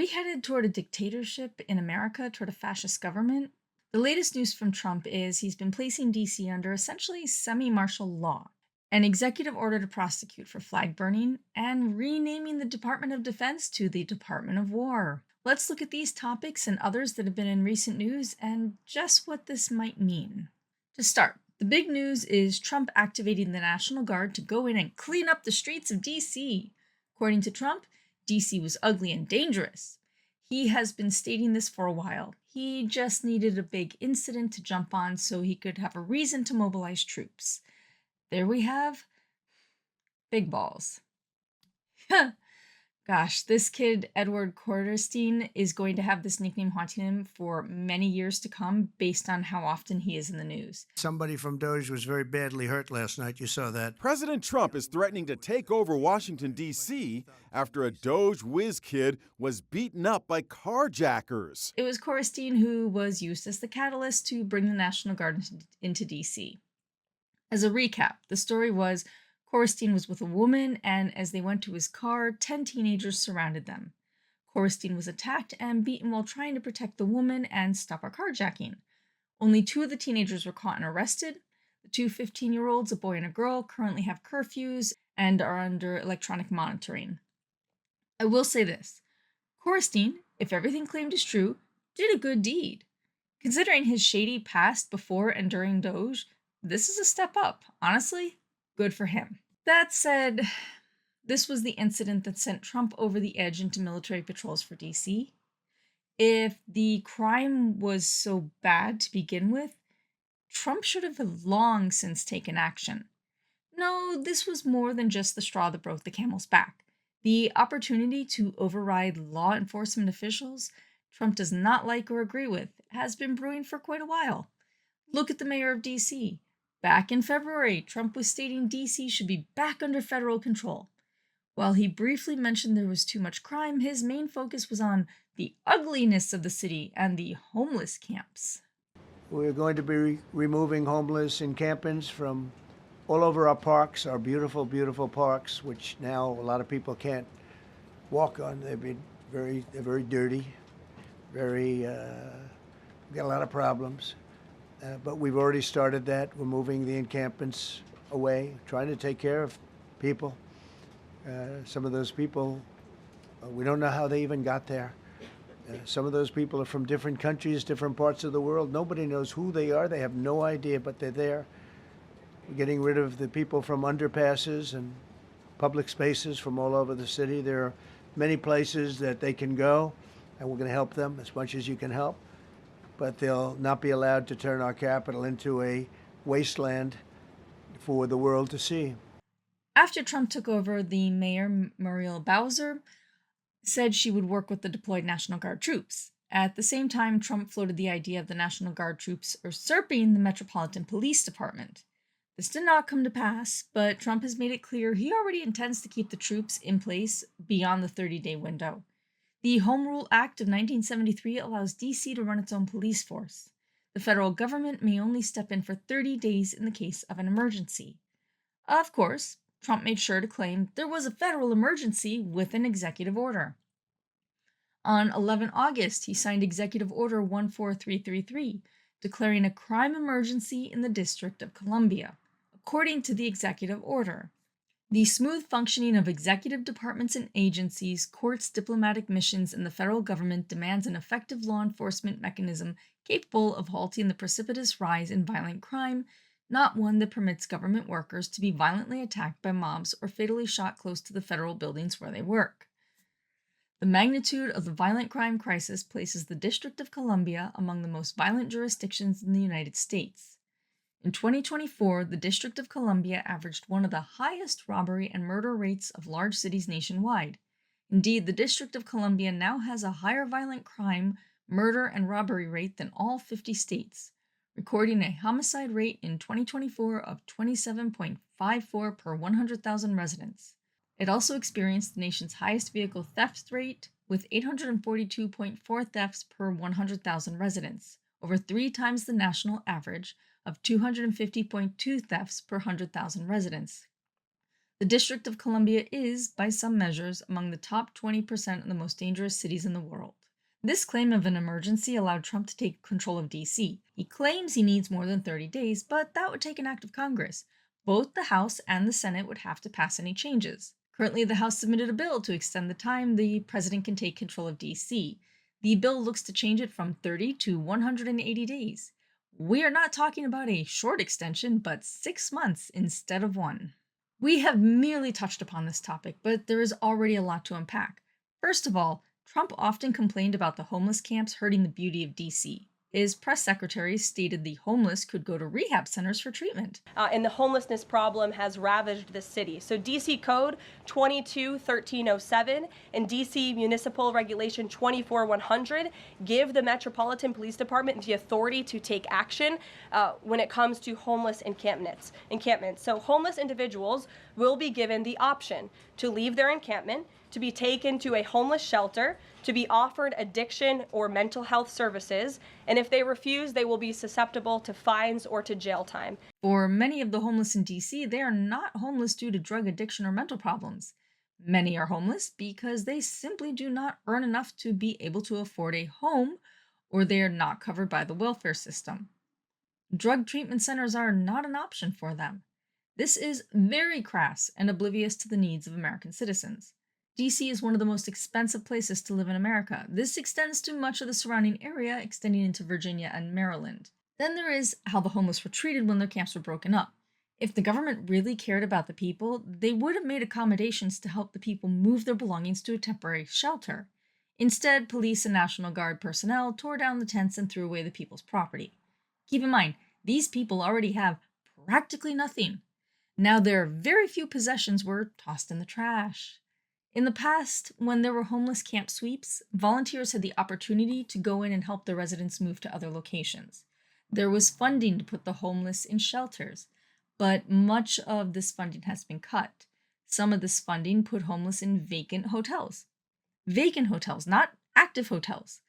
we headed toward a dictatorship in America, toward a fascist government? The latest news from Trump is he's been placing DC under essentially semi martial law, an executive order to prosecute for flag burning, and renaming the Department of Defense to the Department of War. Let's look at these topics and others that have been in recent news and just what this might mean. To start, the big news is Trump activating the National Guard to go in and clean up the streets of DC. According to Trump, DC was ugly and dangerous. He has been stating this for a while. He just needed a big incident to jump on so he could have a reason to mobilize troops. There we have big balls. Gosh, this kid, Edward Quarterstein, is going to have this nickname haunting him for many years to come based on how often he is in the news. Somebody from Doge was very badly hurt last night. You saw that. President Trump is threatening to take over Washington, D.C. after a Doge whiz kid was beaten up by carjackers. It was Quarterstein who was used as the catalyst to bring the National Guard into D.C. As a recap, the story was Quarterstein was with a woman, and as they went to his car, 10 teenagers surrounded them. Quarterstein was attacked and beaten while trying to protect the woman and stop a carjacking. Only 2 of the teenagers were caught and arrested. The 2 15-year-olds, a boy and a girl, currently have curfews and are under electronic monitoring. I will say this. Quarterstein, if everything claimed is true, did a good deed. Considering his shady past before and during Doge, this is a step up. Honestly, good for him. That said, this was the incident that sent Trump over the edge into military patrols for DC. If the crime was so bad to begin with, Trump should have long since taken action. No, this was more than just the straw that broke the camel's back. The opportunity to override law enforcement officials Trump does not like or agree with has been brewing for quite a while. Look at the mayor of DC. Back in February, Trump was stating DC should be back under federal control. While he briefly mentioned there was too much crime, his main focus was on the ugliness of the city and the homeless camps. We're going to be removing homeless encampments from all over our parks, our beautiful, beautiful parks, which now a lot of people can't walk on. They're very dirty, we've got a lot of problems. But we've already started that. We're moving the encampments away, trying to take care of people. Some of those people, we don't know how they even got there. Some of those people are from different countries, different parts of the world. Nobody knows who they are. They have no idea, but they're there. We're getting rid of the people from underpasses and public spaces from all over the city. There are many places that they can go, and we're going to help them as much as you can help. But they'll not be allowed to turn our capital into a wasteland for the world to see. After Trump took over, the mayor, Muriel Bowser, said she would work with the deployed National Guard troops. At the same time, Trump floated the idea of the National Guard troops usurping the Metropolitan Police Department. This did not come to pass, but Trump has made it clear he already intends to keep the troops in place beyond the 30-day window. The Home Rule Act of 1973 allows D.C. to run its own police force. The federal government may only step in for 30 days in the case of an emergency. Of course, Trump made sure to claim there was a federal emergency with an executive order. On 11 August, he signed Executive Order 14333, declaring a crime emergency in the District of Columbia. According to the executive order, the smooth functioning of executive departments and agencies, courts, diplomatic missions, and the federal government demands an effective law enforcement mechanism capable of halting the precipitous rise in violent crime, not one that permits government workers to be violently attacked by mobs or fatally shot close to the federal buildings where they work. The magnitude of the violent crime crisis places the District of Columbia among the most violent jurisdictions in the United States. In 2024, the District of Columbia averaged one of the highest robbery and murder rates of large cities nationwide. Indeed, the District of Columbia now has a higher violent crime, murder, and robbery rate than all 50 states, recording a homicide rate in 2024 of 27.54 per 100,000 residents. It also experienced the nation's highest vehicle theft rate, with 842.4 thefts per 100,000 residents, over 3 times the national average of 250.2 thefts per 100,000 residents. The District of Columbia is, by some measures, among the top 20% of the most dangerous cities in the world. This claim of an emergency allowed Trump to take control of DC. He claims he needs more than 30 days, but that would take an act of Congress. Both the House and the Senate would have to pass any changes. Currently, the House submitted a bill to extend the time the president can take control of DC. The bill looks to change it from 30 to 180 days. We are not talking about a short extension, but 6 months instead of 1. We have merely touched upon this topic, but there is already a lot to unpack. First of all, Trump often complained about the homeless camps hurting the beauty of DC. His press secretary stated the homeless could go to rehab centers for treatment. And the homelessness problem has ravaged the city. So DC Code 22-1307 and DC Municipal Regulation 24-100 give the Metropolitan Police Department the authority to take action when it comes to homeless encampments. So homeless individuals will be given the option to leave their encampment, to be taken to a homeless shelter, to be offered addiction or mental health services, and if they refuse, they will be susceptible to fines or to jail time. For many of the homeless in DC, they are not homeless due to drug addiction or mental problems. Many are homeless because they simply do not earn enough to be able to afford a home, or they are not covered by the welfare system. Drug treatment centers are not an option for them. This is very crass and oblivious to the needs of American citizens. DC is one of the most expensive places to live in America. This extends to much of the surrounding area, extending into Virginia and Maryland. Then there is how the homeless were treated when their camps were broken up. If the government really cared about the people, they would have made accommodations to help the people move their belongings to a temporary shelter. Instead, police and National Guard personnel tore down the tents and threw away the people's property. Keep in mind, these people already have practically nothing. Now their very few possessions were tossed in the trash. In the past, when there were homeless camp sweeps, volunteers had the opportunity to go in and help the residents move to other locations. There was funding to put the homeless in shelters, but much of this funding has been cut. Some of this funding put homeless in vacant hotels. Vacant hotels, not active hotels.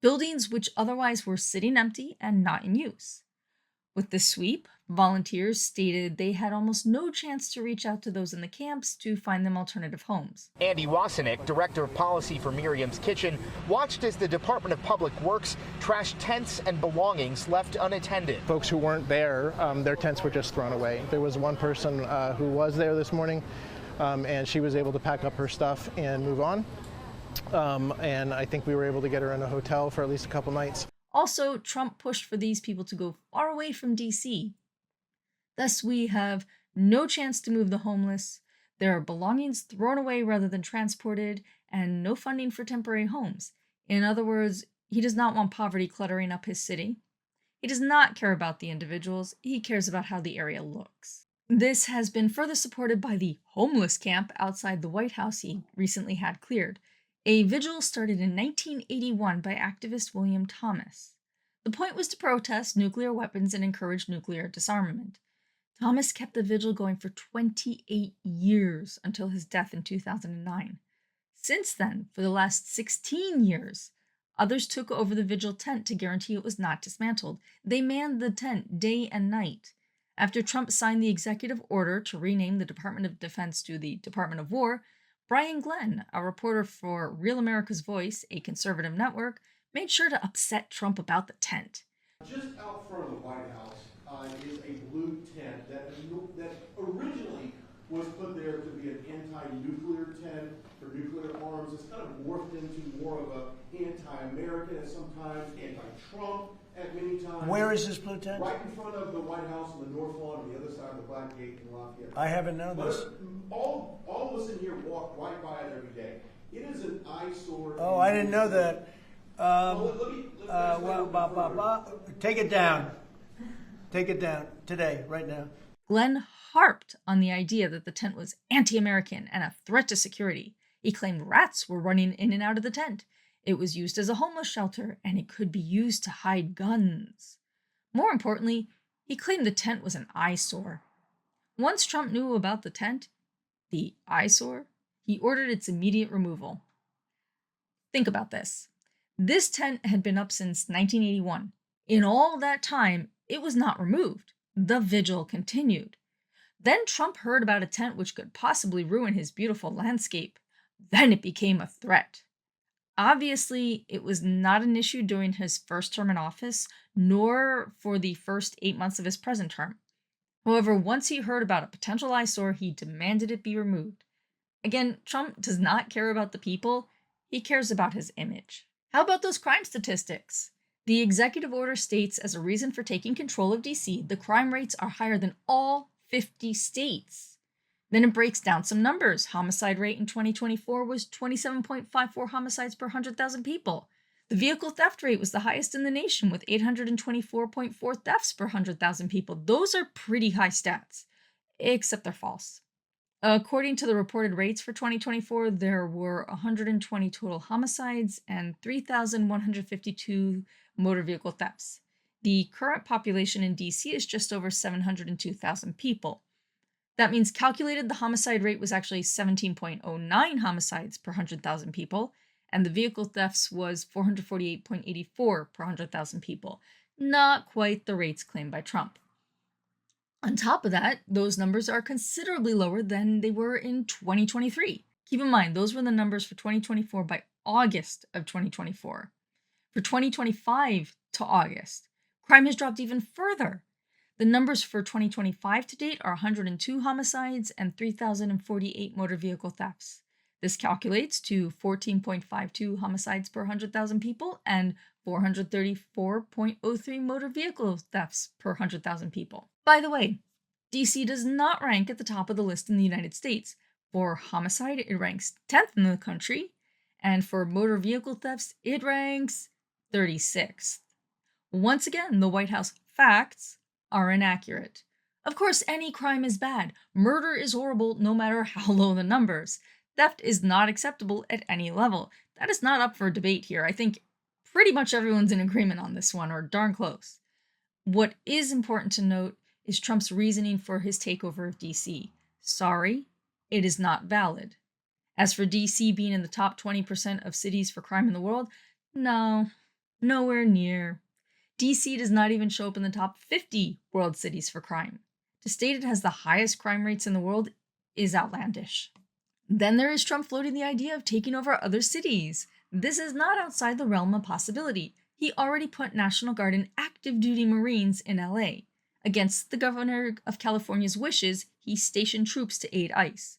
Buildings which otherwise were sitting empty and not in use. With the sweep, volunteers stated they had almost no chance to reach out to those in the camps to find them alternative homes. Andy Wasenick, director of policy for Miriam's Kitchen, watched as the Department of Public Works trashed tents and belongings left unattended. Folks who weren't there, their tents were just thrown away. There was one person who was there this morning, and she was able to pack up her stuff and move on. And I think we were able to get her in a hotel for at least a couple nights. Also, Trump pushed for these people to go far away from DC. Thus, we have no chance to move the homeless, there are belongings thrown away rather than transported, and no funding for temporary homes. In other words, he does not want poverty cluttering up his city. He does not care about the individuals, he cares about how the area looks. This has been further supported by the homeless camp outside the White House he recently had cleared. A vigil started in 1981 by activist William Thomas. The point was to protest nuclear weapons and encourage nuclear disarmament. Thomas kept the vigil going for 28 years until his death in 2009. Since then, for the last 16 years, others took over the vigil tent to guarantee it was not dismantled. They manned the tent day and night. After Trump signed the executive order to rename the Department of Defense to the Department of War, Brian Glenn, a reporter for Real America's Voice, a conservative network, made sure to upset Trump about the tent. Just out front of the White House is a blue tent that originally was put there to be an anti-nuclear tent for nuclear arms. It's kind of morphed into more of an anti-American at some times, anti-Trump at many times. Where is this blue tent? Right in front of the White House on the north lawn on the other side of the Black Gate in Lafayette. I haven't known this. All of us in here walk right by it every day. It is an eyesore. Oh, I didn't know that. Take it down. Take it down today, right now. Glenn harped on the idea that the tent was anti-American and a threat to security. He claimed rats were running in and out of the tent. It was used as a homeless shelter, and it could be used to hide guns. More importantly, he claimed the tent was an eyesore. Once Trump knew about the tent, the eyesore, he ordered its immediate removal. Think about this. This tent had been up since 1981. In all that time, it was not removed. The vigil continued. Then Trump heard about a tent which could possibly ruin his beautiful landscape. Then it became a threat. Obviously, it was not an issue during his first term in office, nor for the first 8 months of his present term. However, once he heard about a potential eyesore, he demanded it be removed. Again, Trump does not care about the people, he cares about his image. How about those crime statistics? The executive order states as a reason for taking control of DC, the crime rates are higher than all 50 states. Then it breaks down some numbers. Homicide rate in 2024 was 27.54 homicides per 100,000 people. The vehicle theft rate was the highest in the nation with 824.4 thefts per 100,000 people. Those are pretty high stats, except they're false. According to the reported rates for 2024, there were 120 total homicides and 3,152 motor vehicle thefts. The current population in DC is just over 702,000 people. That means calculated, the homicide rate was actually 17.09 homicides per 100,000 people, and the vehicle thefts was 448.84 per 100,000 people. Not quite the rates claimed by Trump. On top of that, those numbers are considerably lower than they were in 2023. Keep in mind, those were the numbers for 2024 by August of 2024. For 2025 to August, crime has dropped even further. The numbers for 2025 to date are 102 homicides and 3,048 motor vehicle thefts. This calculates to 14.52 homicides per 100,000 people and 434.03 motor vehicle thefts per 100,000 people. By the way, DC does not rank at the top of the list in the United States. For homicide, it ranks 10th in the country, and for motor vehicle thefts, it ranks 36th. Once again, the White House facts are inaccurate. Of course, any crime is bad. Murder is horrible no matter how low the numbers. Theft is not acceptable at any level. That is not up for debate here. I think pretty much everyone's in agreement on this one, or darn close. What is important to note is Trump's reasoning for his takeover of DC. Sorry, it is not valid. As for DC being in the top 20% of cities for crime in the world, no, nowhere near. DC does not even show up in the top 50 world cities for crime. To state it has the highest crime rates in the world is outlandish. Then there is Trump floating the idea of taking over other cities. This is not outside the realm of possibility. He already put National Guard and active duty Marines in LA. Against the governor of California's wishes, he stationed troops to aid ICE.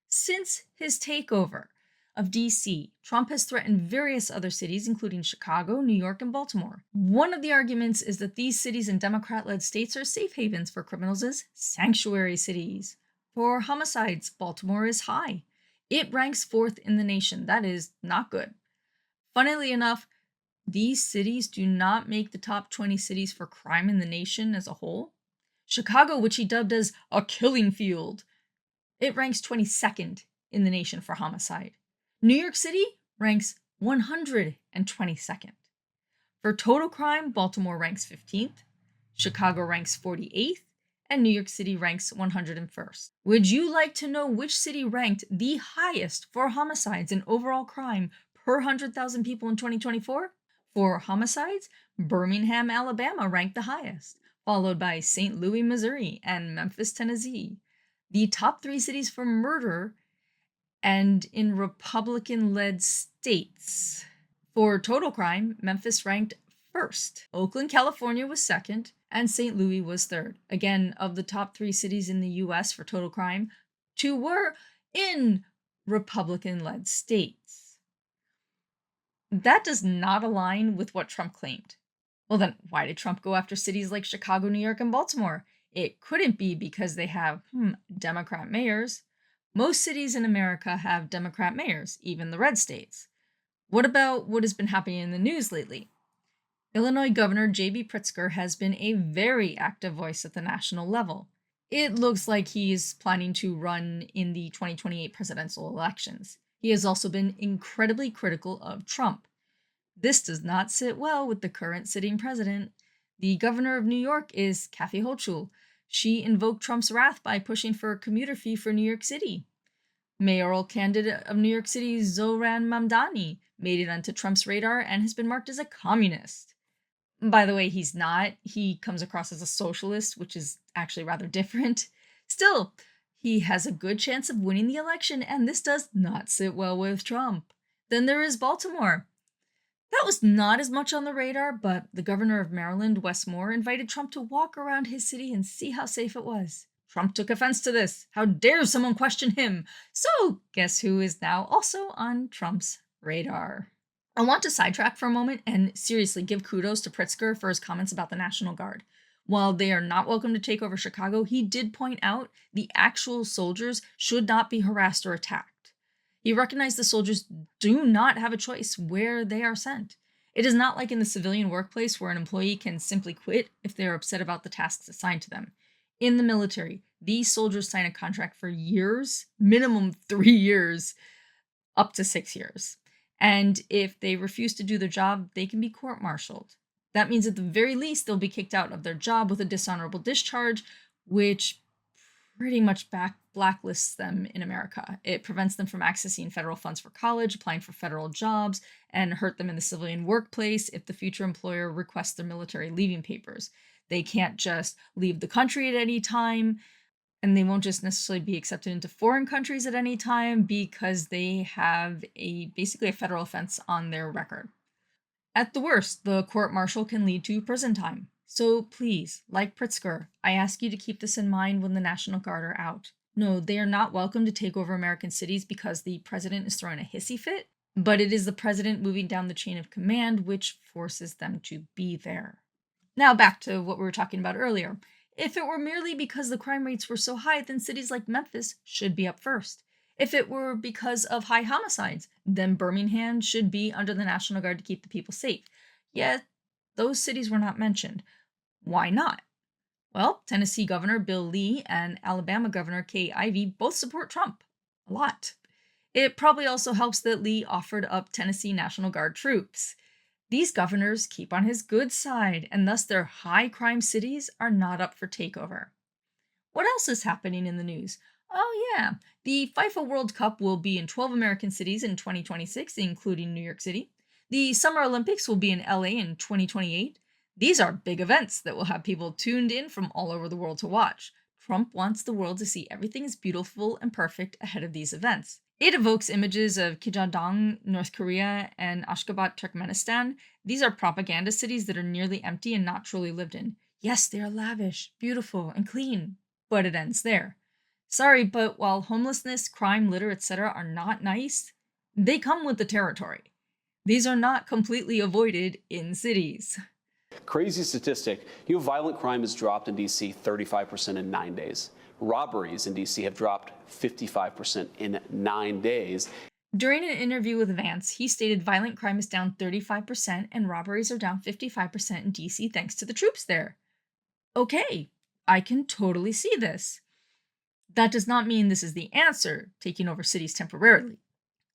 Since his takeover of DC, Trump has threatened various other cities, including Chicago, New York, and Baltimore. One of the arguments is that these cities in Democrat-led states are safe havens for criminals as sanctuary cities. For homicides, Baltimore is high. It ranks 4th in the nation. That is not good. Funnily enough, these cities do not make the top 20 cities for crime in the nation as a whole. Chicago, which he dubbed as a killing field, it ranks 22nd in the nation for homicide. New York City ranks 122nd. For total crime, Baltimore ranks 15th, Chicago ranks 48th, and New York City ranks 101st. Would you like to know which city ranked the highest for homicides and overall crime per 100,000 people in 2024? For homicides, Birmingham, Alabama ranked the highest, followed by St. Louis, Missouri, and Memphis, Tennessee. The top 3 cities for murder and in Republican-led states. For total crime, Memphis ranked 1st. Oakland, California was 2nd, and St. Louis was 3rd. Again, of the top 3 cities in the US for total crime, 2 were in Republican-led states. That does not align with what Trump claimed. Well, then why did Trump go after cities like Chicago, New York, and Baltimore? It couldn't be because they have, Democrat mayors. Most cities in America have Democrat mayors, even the red states. What about what has been happening in the news lately? Illinois Governor J.B. Pritzker has been a very active voice at the national level. It looks like he's planning to run in the 2028 presidential elections. He has also been incredibly critical of Trump. This does not sit well with the current sitting president. The governor of New York is Kathy Hochul. She invoked Trump's wrath by pushing for a commuter fee for New York City. Mayoral candidate of New York City Zohran Mamdani made it onto Trump's radar and has been marked as a communist. By the way, he's not. He comes across as a socialist, which is actually rather different. Still, he has a good chance of winning the election, and this does not sit well with Trump. Then there is Baltimore. That was not as much on the radar, but the governor of Maryland, Wes Moore, invited Trump to walk around his city and see how safe it was. Trump took offense to this. How dare someone question him? So, guess who is now also on Trump's radar? I want to sidetrack for a moment and seriously give kudos to Pritzker for his comments about the National Guard. While they are not welcome to take over Chicago, he did point out the actual soldiers should not be harassed or attacked. He recognized the soldiers do not have a choice where they are sent. It is not like in the civilian workplace where an employee can simply quit if they are upset about the tasks assigned to them. In the military, these soldiers sign a contract for years, minimum 3 years, up to 6 years. And if they refuse to do their job, they can be court-martialed. That means at the very least, they'll be kicked out of their job with a dishonorable discharge, which pretty much blacklists them in America. It prevents them from accessing federal funds for college, applying for federal jobs, and hurt them in the civilian workplace if the future employer requests their military leaving papers. They can't just leave the country at any time, and they won't just necessarily be accepted into foreign countries at any time because they have basically a federal offense on their record. At the worst, the court-martial can lead to prison time. So please, like Pritzker, I ask you to keep this in mind when the National Guard are out. No, they are not welcome to take over American cities because the president is throwing a hissy fit, but it is the president moving down the chain of command which forces them to be there. Now back to what we were talking about earlier. If it were merely because the crime rates were so high, then cities like Memphis should be up first. If it were because of high homicides, then Birmingham should be under the National Guard to keep the people safe. Yet, those cities were not mentioned. Why not? Well, Tennessee Governor Bill Lee and Alabama Governor Kay Ivey both support Trump. A lot. It probably also helps that Lee offered up Tennessee National Guard troops. These governors keep on his good side, and thus their high crime cities are not up for takeover. What else is happening in the news? Oh yeah, the FIFA World Cup will be in 12 American cities in 2026, including New York City. The Summer Olympics will be in LA in 2028. These are big events that will have people tuned in from all over the world to watch. Trump wants the world to see everything as beautiful and perfect ahead of these events. It evokes images of Kijang, North Korea, and Ashgabat, Turkmenistan. These are propaganda cities that are nearly empty and not truly lived in. Yes, they are lavish, beautiful, and clean, but it ends there. Sorry, but while homelessness, crime, litter, etc. are not nice, they come with the territory. These are not completely avoided in cities. Crazy statistic, violent crime has dropped in D.C. 35% in 9 days. Robberies in D.C. have dropped 55% in 9 days. During an interview with Vance, he stated violent crime is down 35% and robberies are down 55% in D.C. thanks to the troops there. Okay, I can totally see this. That does not mean this is the answer, taking over cities temporarily.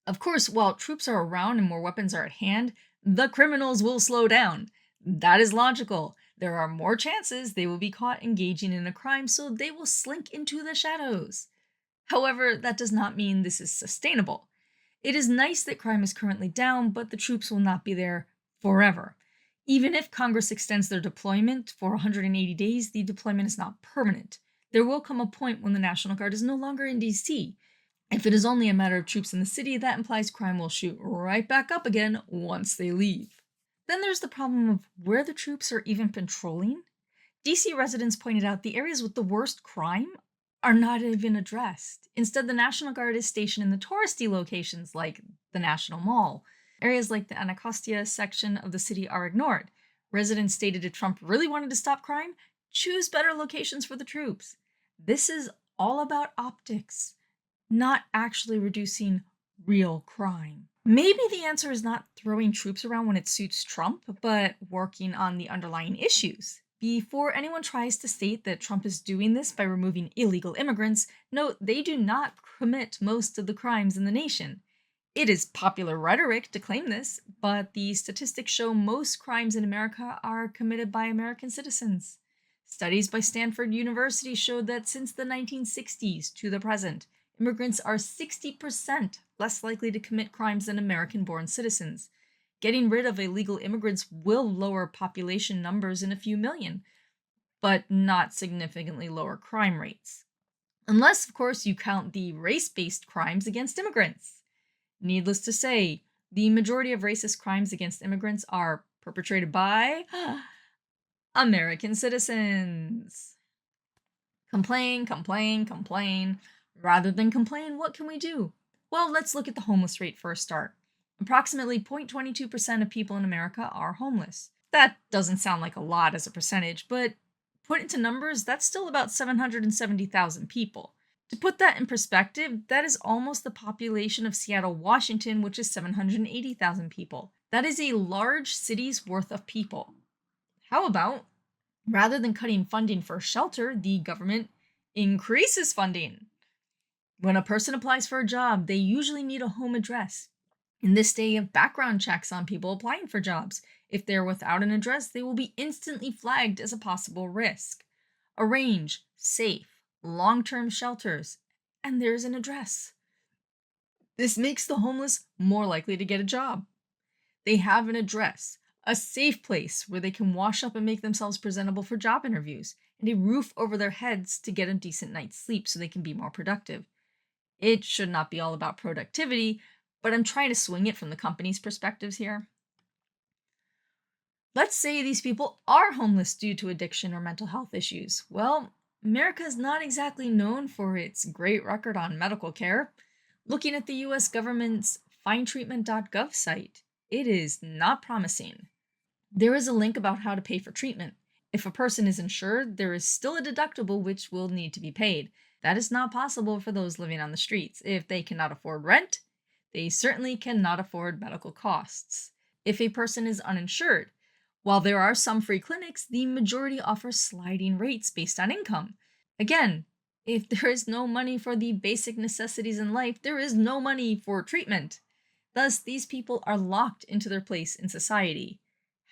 Of course, while troops are around and more weapons are at hand, the criminals will slow down. That is logical. There are more chances they will be caught engaging in a crime, so they will slink into the shadows. However, that does not mean this is sustainable. It is nice that crime is currently down, but the troops will not be there forever. Even if Congress extends their deployment for 180 days, the deployment is not permanent. There will come a point when the National Guard is no longer in D.C. If it is only a matter of troops in the city, that implies crime will shoot right back up again once they leave. Then there's the problem of where the troops are even patrolling. DC residents pointed out the areas with the worst crime are not even addressed. Instead, the National Guard is stationed in the touristy locations like the National Mall. Areas like the Anacostia section of the city are ignored. Residents stated if Trump really wanted to stop crime, choose better locations for the troops. This is all about optics, not actually reducing real crime. Maybe the answer is not throwing troops around when it suits Trump, but working on the underlying issues. Before anyone tries to state that Trump is doing this by removing illegal immigrants, note they do not commit most of the crimes in the nation. It is popular rhetoric to claim this, but the statistics show most crimes in America are committed by American citizens. Studies by Stanford University showed that since the 1960s to the present, immigrants are 60% less likely to commit crimes than American-born citizens. Getting rid of illegal immigrants will lower population numbers in a few million, but not significantly lower crime rates. Unless, of course, you count the race-based crimes against immigrants. Needless to say, the majority of racist crimes against immigrants are perpetrated by American citizens. Complain, complain, complain. Rather than complain, what can we do? Well, let's look at the homeless rate for a start. Approximately 0.22% of people in America are homeless. That doesn't sound like a lot as a percentage, but put into numbers, that's still about 770,000 people. To put that in perspective, that is almost the population of Seattle, Washington, which is 780,000 people. That is a large city's worth of people. How about, rather than cutting funding for shelter, the government increases funding? When a person applies for a job, they usually need a home address. In this day of background checks on people applying for jobs, if they're without an address, they will be instantly flagged as a possible risk. Arrange safe, long-term shelters, and there's an address. This makes the homeless more likely to get a job. They have an address, a safe place where they can wash up and make themselves presentable for job interviews, and a roof over their heads to get a decent night's sleep so they can be more productive. It should not be all about productivity, but I'm trying to swing it from the company's perspectives here. Let's say these people are homeless due to addiction or mental health issues. Well, America is not exactly known for its great record on medical care. Looking at the US government's findtreatment.gov site, it is not promising. There is a link about how to pay for treatment. If a person is insured, there is still a deductible which will need to be paid. That is not possible for those living on the streets. If they cannot afford rent, they certainly cannot afford medical costs. If a person is uninsured, while there are some free clinics, the majority offer sliding rates based on income. Again, if there is no money for the basic necessities in life, there is no money for treatment. Thus, these people are locked into their place in society.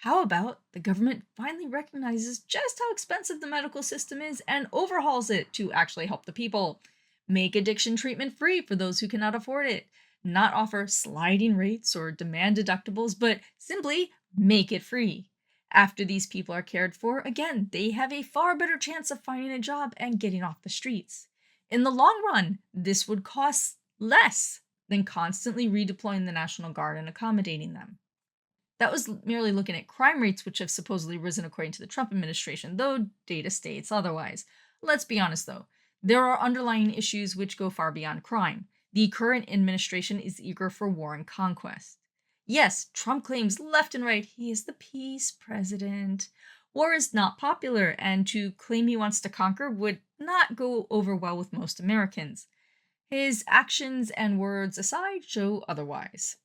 How about the government finally recognizes just how expensive the medical system is and overhauls it to actually help the people? Make addiction treatment free for those who cannot afford it. Not offer sliding rates or demand deductibles, but simply make it free. After these people are cared for, again, they have a far better chance of finding a job and getting off the streets. In the long run, this would cost less than constantly redeploying the National Guard and accommodating them. That was merely looking at crime rates, which have supposedly risen according to the Trump administration, though data states otherwise. Let's be honest, though. There are underlying issues which go far beyond crime. The current administration is eager for war and conquest. Yes, Trump claims left and right he is the peace president. War is not popular, and to claim he wants to conquer would not go over well with most Americans. His actions and words aside show otherwise.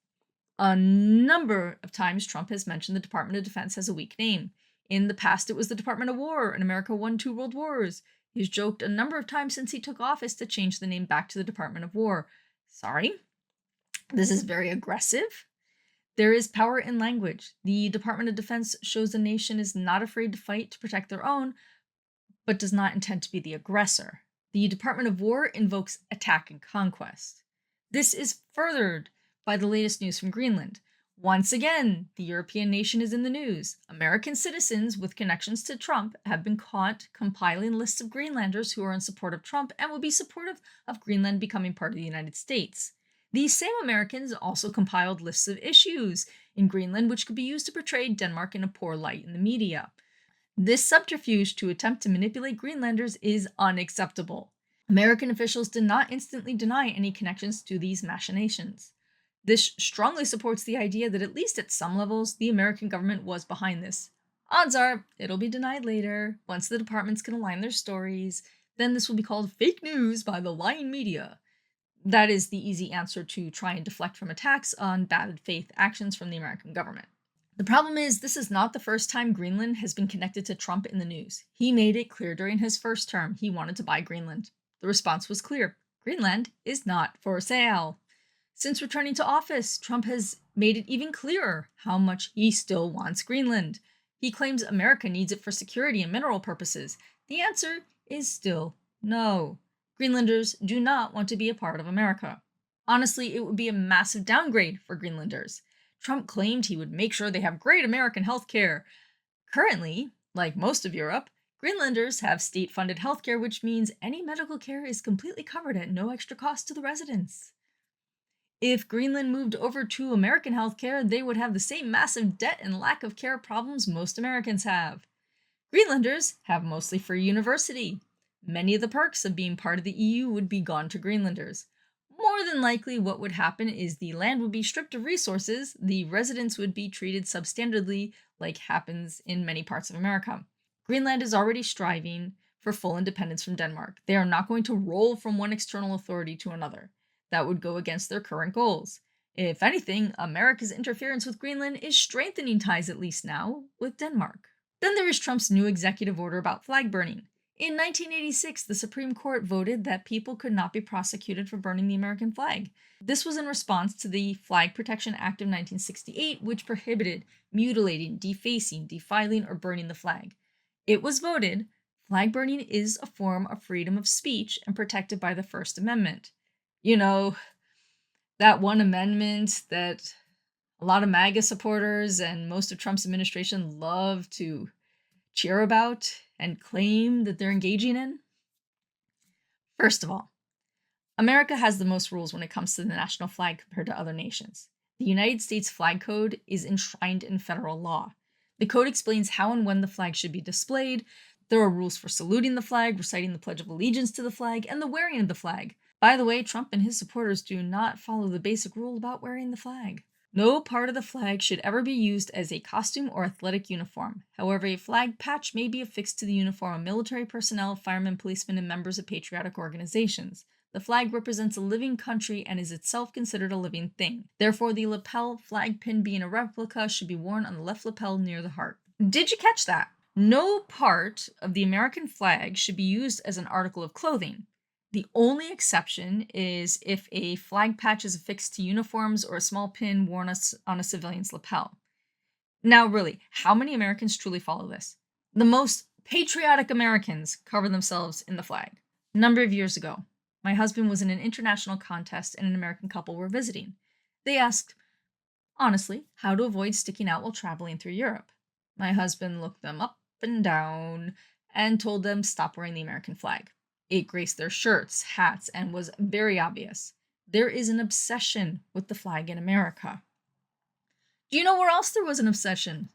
A number of times Trump has mentioned the Department of Defense has a weak name. In the past, it was the Department of War, and America won 2 world wars. He's joked a number of times since he took office to change the name back to the Department of War. Sorry, this is very aggressive. There is power in language. The Department of Defense shows a nation is not afraid to fight to protect their own, but does not intend to be the aggressor. The Department of War invokes attack and conquest. This is furthered by the latest news from Greenland. Once again, the European nation is in the news. American citizens with connections to Trump have been caught compiling lists of Greenlanders who are in support of Trump and will be supportive of Greenland becoming part of the United States. These same Americans also compiled lists of issues in Greenland which could be used to portray Denmark in a poor light in the media. This subterfuge to attempt to manipulate Greenlanders is unacceptable. American officials did not instantly deny any connections to these machinations. This strongly supports the idea that at least at some levels, the American government was behind this. Odds are, it'll be denied later, once the departments can align their stories. Then this will be called fake news by the lying media. That is the easy answer to try and deflect from attacks on bad faith actions from the American government. The problem is, this is not the first time Greenland has been connected to Trump in the news. He made it clear during his first term he wanted to buy Greenland. The response was clear. Greenland is not for sale. Since returning to office, Trump has made it even clearer how much he still wants Greenland. He claims America needs it for security and mineral purposes. The answer is still no. Greenlanders do not want to be a part of America. Honestly, it would be a massive downgrade for Greenlanders. Trump claimed he would make sure they have great American health care. Currently, like most of Europe, Greenlanders have state-funded healthcare, which means any medical care is completely covered at no extra cost to the residents. If Greenland moved over to American healthcare, they would have the same massive debt and lack of care problems most Americans have. Greenlanders have mostly free university. Many of the perks of being part of the EU would be gone to Greenlanders. More than likely, what would happen is the land would be stripped of resources, the residents would be treated substandardly, like happens in many parts of America. Greenland is already striving for full independence from Denmark. They are not going to roll from one external authority to another. That would go against their current goals. If anything, America's interference with Greenland is strengthening ties, at least now, with Denmark. Then there is Trump's new executive order about flag burning. In 1986, the Supreme Court voted that people could not be prosecuted for burning the American flag. This was in response to the Flag Protection Act of 1968, which prohibited mutilating, defacing, defiling, or burning the flag. It was voted, flag burning is a form of freedom of speech and protected by the First Amendment. You know, that one amendment that a lot of MAGA supporters and most of Trump's administration love to cheer about and claim that they're engaging in? First of all, America has the most rules when it comes to the national flag compared to other nations. The United States Flag Code is enshrined in federal law. The code explains how and when the flag should be displayed. There are rules for saluting the flag, reciting the Pledge of Allegiance to the flag, and the wearing of the flag. By the way, Trump and his supporters do not follow the basic rule about wearing the flag. No part of the flag should ever be used as a costume or athletic uniform. However, a flag patch may be affixed to the uniform of military personnel, firemen, policemen, and members of patriotic organizations. The flag represents a living country and is itself considered a living thing. Therefore, the lapel flag pin being a replica should be worn on the left lapel near the heart. Did you catch that? No part of the American flag should be used as an article of clothing. The only exception is if a flag patch is affixed to uniforms or a small pin worn on a civilian's lapel. Now, really, how many Americans truly follow this? The most patriotic Americans cover themselves in the flag. A number of years ago, my husband was in an international contest and an American couple were visiting. They asked, honestly, how to avoid sticking out while traveling through Europe. My husband looked them up and down and told them stop wearing the American flag. It graced their shirts, hats, and was very obvious. There is an obsession with the flag in America. Do you know where else there was an obsession?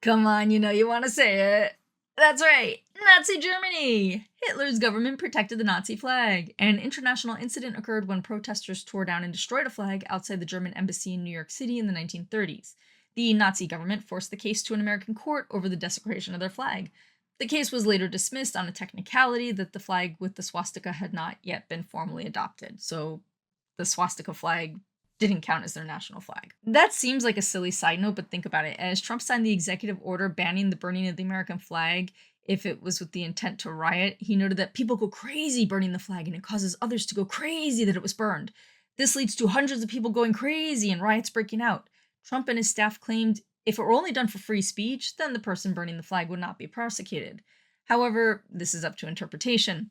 Come on, you know you want to say it. That's right, Nazi Germany! Hitler's government protected the Nazi flag. An international incident occurred when protesters tore down and destroyed a flag outside the German embassy in New York City in the 1930s. The Nazi government forced the case to an American court over the desecration of their flag. The case was later dismissed on a technicality that the flag with the swastika had not yet been formally adopted, so the swastika flag didn't count as their national flag. That seems like a silly side note, but think about it. As Trump signed the executive order banning the burning of the American flag, if it was with the intent to riot, he noted that people go crazy burning the flag and it causes others to go crazy that it was burned. This leads to hundreds of people going crazy and riots breaking out. Trump and his staff claimed if it were only done for free speech, then the person burning the flag would not be prosecuted. However, this is up to interpretation.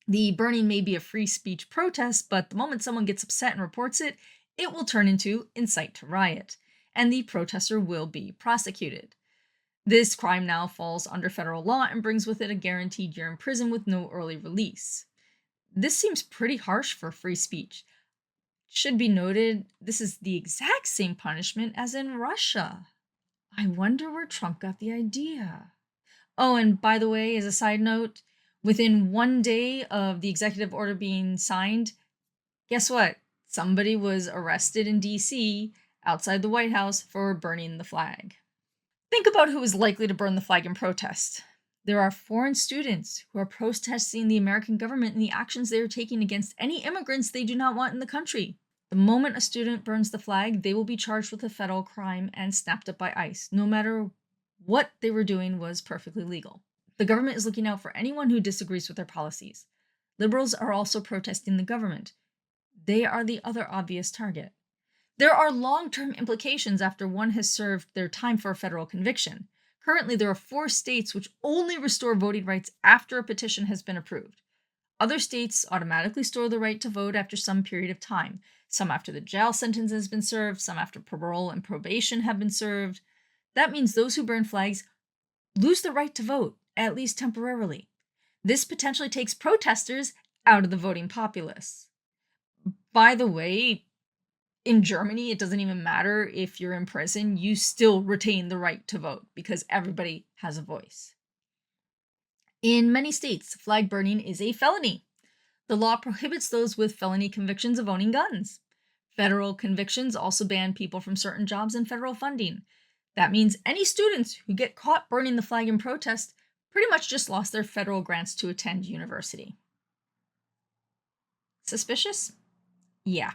The burning may be a free speech protest, but the moment someone gets upset and reports it, it will turn into incite to riot, and the protester will be prosecuted. This crime now falls under federal law and brings with it a guaranteed year in prison with no early release. This seems pretty harsh for free speech. Should be noted, this is the exact same punishment as in Russia. I wonder where Trump got the idea. Oh, and by the way, as a side note, within 1 day of the executive order being signed, guess what? Somebody was arrested in DC outside the White House for burning the flag. Think about who is likely to burn the flag in protest. There are foreign students who are protesting the American government and the actions they are taking against any immigrants they do not want in the country. The moment a student burns the flag, they will be charged with a federal crime and snapped up by ICE. No matter what they were doing was perfectly legal. The government is looking out for anyone who disagrees with their policies. Liberals are also protesting the government. They are the other obvious target. There are long-term implications after one has served their time for a federal conviction. Currently, there are 4 states which only restore voting rights after a petition has been approved. Other states automatically restore the right to vote after some period of time. Some after the jail sentence has been served, some after parole and probation have been served. That means those who burn flags lose the right to vote at least temporarily. This potentially takes protesters out of the voting populace. By the way, in Germany, it doesn't even matter if you're in prison, you still retain the right to vote because everybody has a voice. In many states, flag burning is a felony. The law prohibits those with felony convictions of owning guns. Federal convictions also ban people from certain jobs and federal funding. That means any students who get caught burning the flag in protest pretty much just lost their federal grants to attend university. Suspicious? Yeah.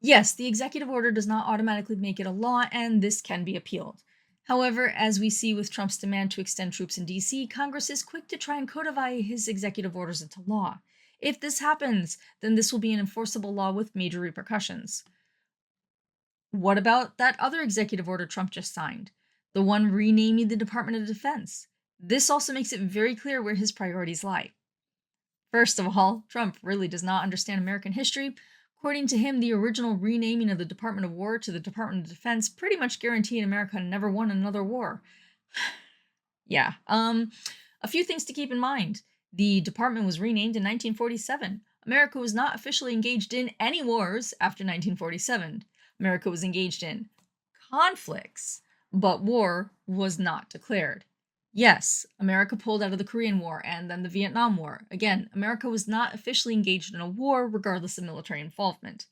Yes, the executive order does not automatically make it a law, and this can be appealed. However, as we see with Trump's demand to extend troops in DC, Congress is quick to try and codify his executive orders into law. If this happens, then this will be an enforceable law with major repercussions. What about that other executive order Trump just signed? The one renaming the Department of Defense. This also makes it very clear where his priorities lie. First of all, Trump really does not understand American history. According to him, the original renaming of the Department of War to the Department of Defense pretty much guaranteed America never won another war. Yeah, a few things to keep in mind. The department was renamed in 1947. America was not officially engaged in any wars after 1947. America was engaged in conflicts, but war was not declared. Yes, America pulled out of the Korean War and then the Vietnam War. Again, America was not officially engaged in a war regardless of military involvement.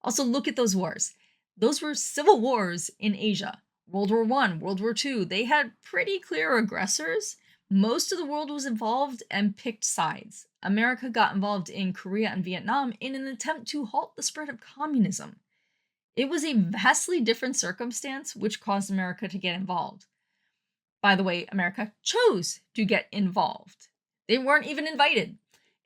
Also, look at those wars. Those were civil wars in Asia. World War I, World War II, they had pretty clear aggressors. Most of the world was involved and picked sides. America got involved in Korea and Vietnam in an attempt to halt the spread of communism. It was a vastly different circumstance which caused America to get involved. By the way, America chose to get involved. They weren't even invited.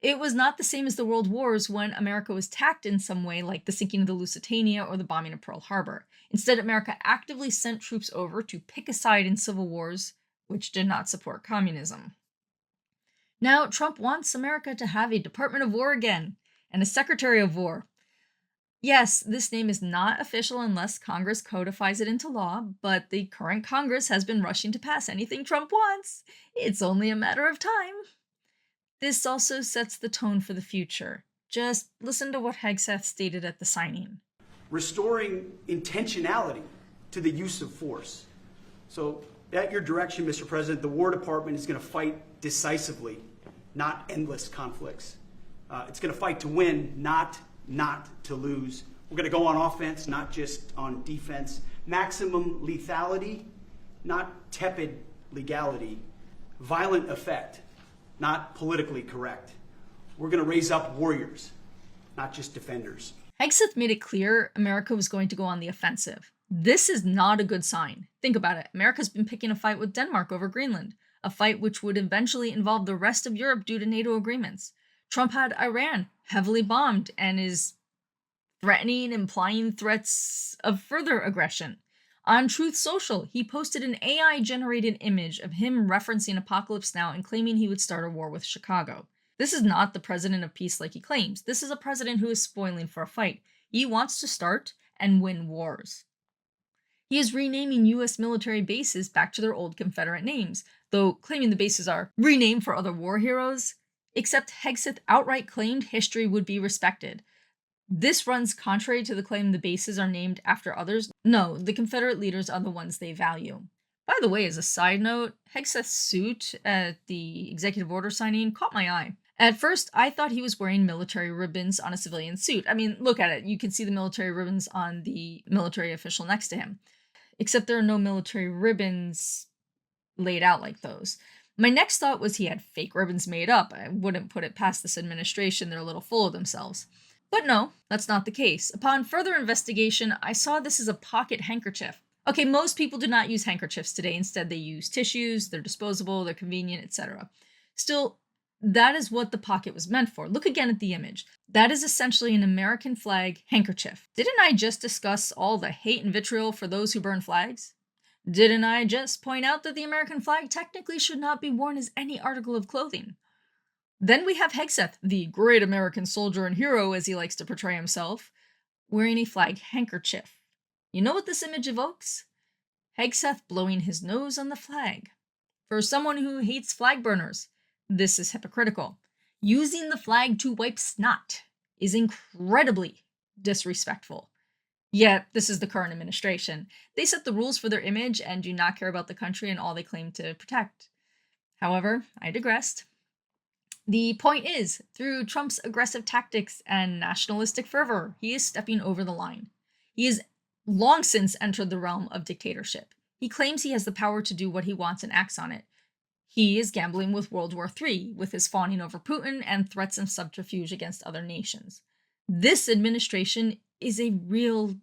It was not the same as the World Wars when America was tacked in some way, like the sinking of the Lusitania or the bombing of Pearl Harbor. Instead, America actively sent troops over to pick a side in civil wars, which did not support communism. Now, Trump wants America to have a Department of War again, and a Secretary of War. Yes, this name is not official unless Congress codifies it into law, but the current Congress has been rushing to pass anything Trump wants. It's only a matter of time. This also sets the tone for the future. Just listen to what Hegseth stated at the signing. Restoring intentionality to the use of force. So, at your direction, Mr. President, the War Department is going to fight decisively, not endless conflicts. It's going to fight to win, not to lose. We're going to go on offense, not just on defense. Maximum lethality, not tepid legality. Violent effect, not politically correct. We're going to raise up warriors, not just defenders. Hegseth made it clear America was going to go on the offensive. This is not a good sign. Think about it. America's been picking a fight with Denmark over Greenland, a fight which would eventually involve the rest of Europe due to NATO agreements. Trump had Iran heavily bombed and is threatening, implying threats of further aggression. On Truth Social, he posted an AI-generated image of him referencing Apocalypse Now and claiming he would start a war with Chicago. This is not the president of peace like he claims. This is a president who is spoiling for a fight. He wants to start and win wars. He is renaming U.S. military bases back to their old Confederate names, though claiming the bases are renamed for other war heroes. Except Hegseth outright claimed history would be respected. This runs contrary to the claim the bases are named after others. No, the Confederate leaders are the ones they value. By the way, as a side note, Hegseth's suit at the executive order signing caught my eye. At first, I thought he was wearing military ribbons on a civilian suit. I mean, look at it. You can see the military ribbons on the military official next to him. Except there are no military ribbons laid out like those. My next thought was he had fake ribbons made up. I wouldn't put it past this administration, they're a little full of themselves. But no, that's not the case. Upon further investigation, I saw this as a pocket handkerchief. Okay, most people do not use handkerchiefs today. Instead, they use tissues, they're disposable, they're convenient, etc. Still, that is what the pocket was meant for. Look again at the image. That is essentially an American flag handkerchief. Didn't I just discuss all the hate and vitriol for those who burn flags? Didn't I just point out that the American flag technically should not be worn as any article of clothing? Then we have Hegseth, the great American soldier and hero as he likes to portray himself, wearing a flag handkerchief. You know what this image evokes? Hegseth blowing his nose on the flag. For someone who hates flag burners, this is hypocritical. Using the flag to wipe snot is incredibly disrespectful. Yet, this is the current administration. They set the rules for their image and do not care about the country and all they claim to protect. However, I digressed. The point is, through Trump's aggressive tactics and nationalistic fervor, he is stepping over the line. He has long since entered the realm of dictatorship. He claims he has the power to do what he wants and acts on it. He is gambling with World War III, with his fawning over Putin and threats and subterfuge against other nations. This administration is a real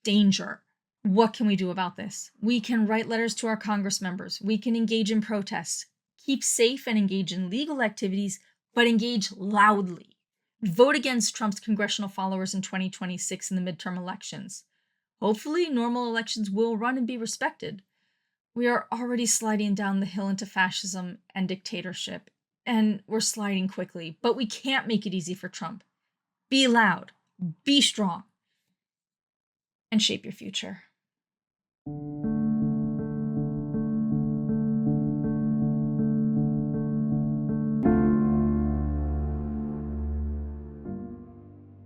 danger. What can we do about this? We can write letters to our Congress members. We can engage in protests. Keep safe and engage in legal activities, but engage loudly. Vote against Trump's congressional followers in 2026 in the midterm elections. Hopefully, normal elections will run and be respected. We are already sliding down the hill into fascism and dictatorship, and we're sliding quickly, but we can't make it easy for Trump. Be loud, be strong, and shape your future.